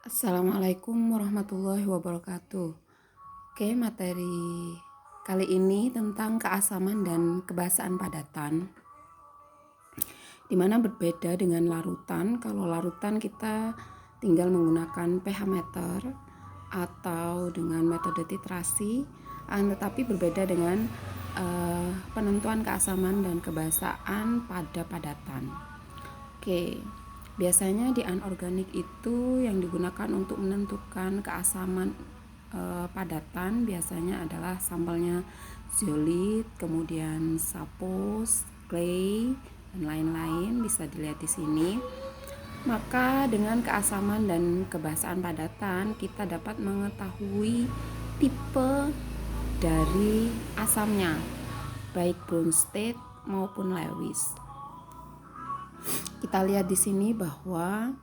Assalamualaikum warahmatullahi wabarakatuh. Oke, materi kali ini tentang keasaman dan kebasaan padatan, di mana berbeda dengan larutan. Kalau larutan kita tinggal menggunakan pH meter atau dengan metode titrasi, tetapi berbeda dengan penentuan keasaman dan kebasaan pada padatan. Oke, biasanya di anorganik itu yang digunakan untuk menentukan keasaman padatan biasanya adalah sampelnya zeolit, kemudian sapos, clay, dan lain-lain bisa dilihat di sini. Maka dengan keasaman dan kebasaan padatan kita dapat mengetahui tipe dari asamnya, baik Bronsted maupun Lewis. Kita lihat di sini bahwa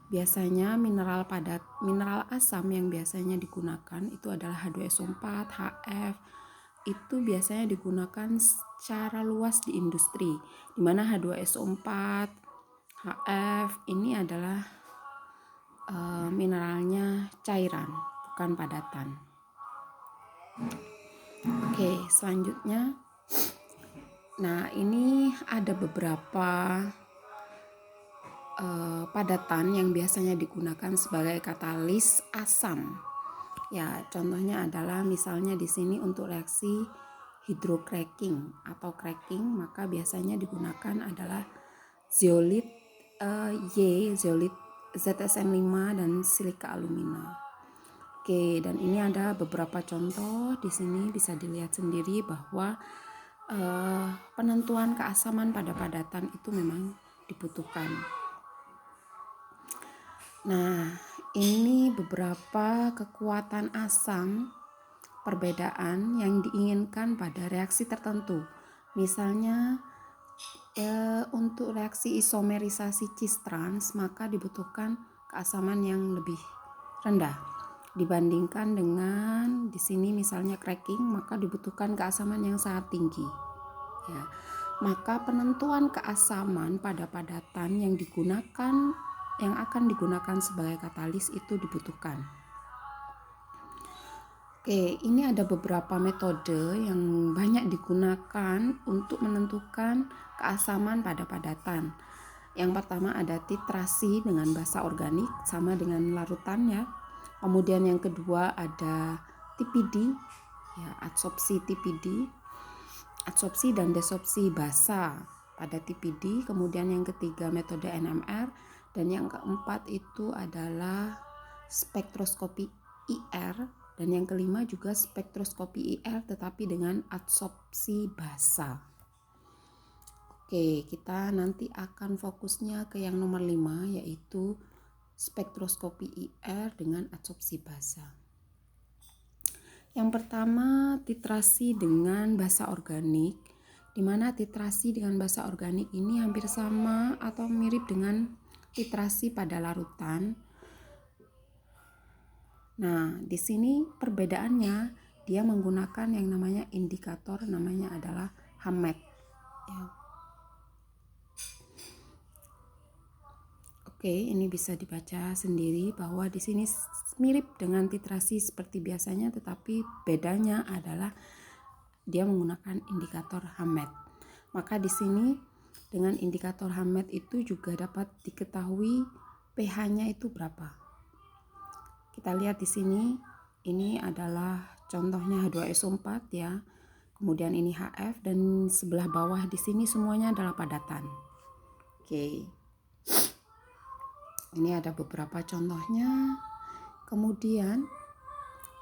biasanya mineral asam yang biasanya digunakan itu adalah H2SO4, HF. Itu biasanya digunakan secara luas di industri, di mana H2SO4, HF ini adalah mineralnya cairan, bukan padatan. Oke, selanjutnya. Nah, ini ada beberapa padatan yang biasanya digunakan sebagai katalis asam. Ya, contohnya adalah misalnya di sini untuk reaksi hydrocracking atau cracking, maka biasanya digunakan adalah zeolit zeolit ZSN5 dan silika alumina. Oke, dan ini ada beberapa contoh di sini bisa dilihat sendiri bahwa penentuan keasaman pada padatan itu memang dibutuhkan. Nah, ini beberapa kekuatan asam perbedaan yang diinginkan pada reaksi tertentu. Misalnya untuk reaksi isomerisasi cis trans maka dibutuhkan keasaman yang lebih rendah dibandingkan dengan di sini misalnya cracking, maka dibutuhkan keasaman yang sangat tinggi. Ya. Maka penentuan keasaman pada padatan yang akan digunakan sebagai katalis itu dibutuhkan. Oke, ini ada beberapa metode yang banyak digunakan untuk menentukan keasaman pada padatan. Yang pertama ada titrasi dengan basa organik sama dengan larutannya. Kemudian yang kedua ada TPD, ya, adsorpsi TPD, adsorpsi dan desorpsi basa pada TPD. Kemudian yang ketiga metode NMR, dan yang keempat itu adalah spektroskopi IR, dan yang kelima juga spektroskopi IR tetapi dengan adsorpsi basa. Oke, kita nanti akan fokusnya ke yang nomor 5 yaitu spektroskopi IR dengan adsorpsi basa. Yang pertama titrasi dengan basa organik, di mana titrasi dengan basa organik ini hampir sama atau mirip dengan titrasi pada larutan. Nah, di sini perbedaannya dia menggunakan yang namanya indikator, namanya adalah Hammett. Ya. Oke, ini bisa dibaca sendiri bahwa di sini mirip dengan titrasi seperti biasanya, tetapi bedanya adalah dia menggunakan indikator Hammett. Maka di sini dengan indikator Hammett itu juga dapat diketahui pH-nya itu berapa. Kita lihat di sini, ini adalah contohnya H2SO4 ya. Kemudian ini HF dan sebelah bawah di sini semuanya adalah padatan. Oke. Ini ada beberapa contohnya. Kemudian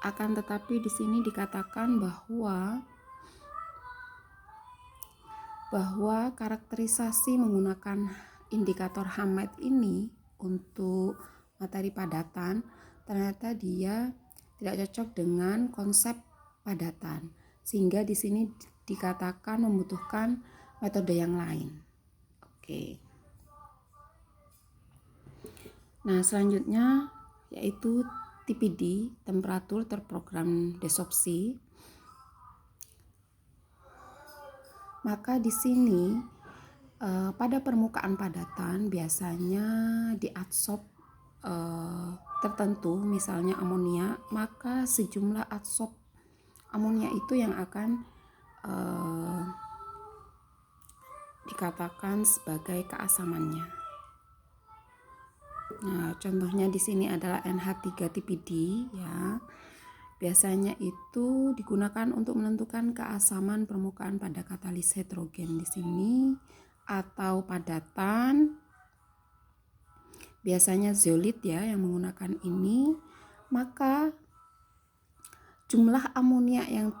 akan tetapi di sini dikatakan bahwa karakterisasi menggunakan indikator Hammett ini untuk materi padatan ternyata dia tidak cocok dengan konsep padatan, sehingga di sini dikatakan membutuhkan metode yang lain. Oke. Nah, selanjutnya yaitu TPD, temperatur terprogram desorpsi. Maka di sini pada permukaan padatan biasanya diadsorb tertentu, misalnya amonia, maka sejumlah adsorb amonia itu yang akan dikatakan sebagai keasamannya. Nah, contohnya di sini adalah NH3-TPD ya. Biasanya itu digunakan untuk menentukan keasaman permukaan pada katalis heterogen di sini atau padatan. Biasanya zeolit ya yang menggunakan ini. Maka jumlah amonia yang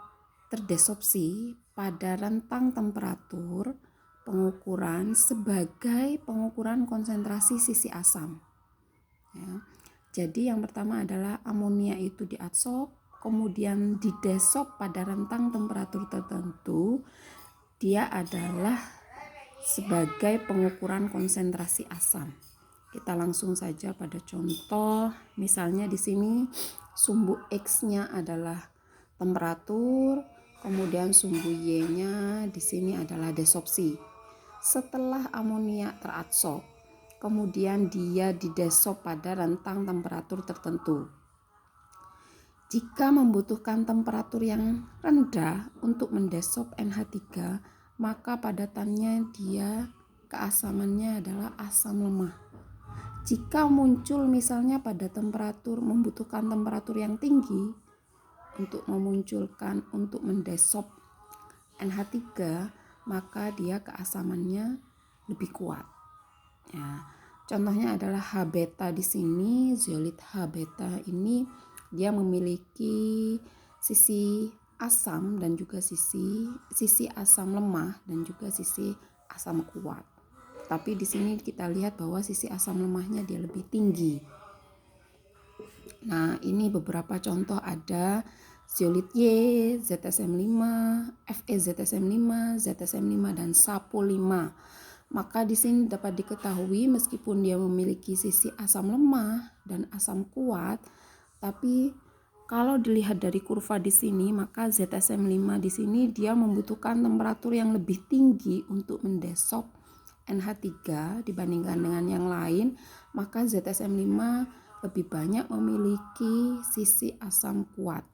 terdesorpsi pada rentang temperatur pengukuran sebagai pengukuran konsentrasi sisi asam. Ya. Jadi yang pertama adalah amonia itu diadsorb, kemudian didesorb pada rentang temperatur tertentu. Dia adalah sebagai pengukuran konsentrasi asam. Kita langsung saja pada contoh, misalnya di sini sumbu X-nya adalah temperatur, kemudian sumbu Y-nya di sini adalah desorpsi. Setelah amonia teradsorb, kemudian dia didesorb pada rentang temperatur tertentu. Jika membutuhkan temperatur yang rendah untuk mendesorb NH3, maka padatannya dia keasamannya adalah asam lemah. Jika muncul misalnya pada membutuhkan temperatur yang tinggi untuk mendesorb NH3, maka dia keasamannya lebih kuat. Ya, contohnya adalah H-beta di sini, zeolit H-beta ini dia memiliki sisi asam dan juga sisi asam lemah dan juga sisi asam kuat. Tapi di sini kita lihat bahwa sisi asam lemahnya dia lebih tinggi. Nah, ini beberapa contoh ada zeolit Y, ZSM5, Fe ZSM5, ZSM5 dan SAPO5. Maka di sini dapat diketahui meskipun dia memiliki sisi asam lemah dan asam kuat, tapi kalau dilihat dari kurva di sini, maka ZSM5 di sini dia membutuhkan temperatur yang lebih tinggi untuk mendesorb NH3 dibandingkan dengan yang lain, maka ZSM5 lebih banyak memiliki sisi asam kuat.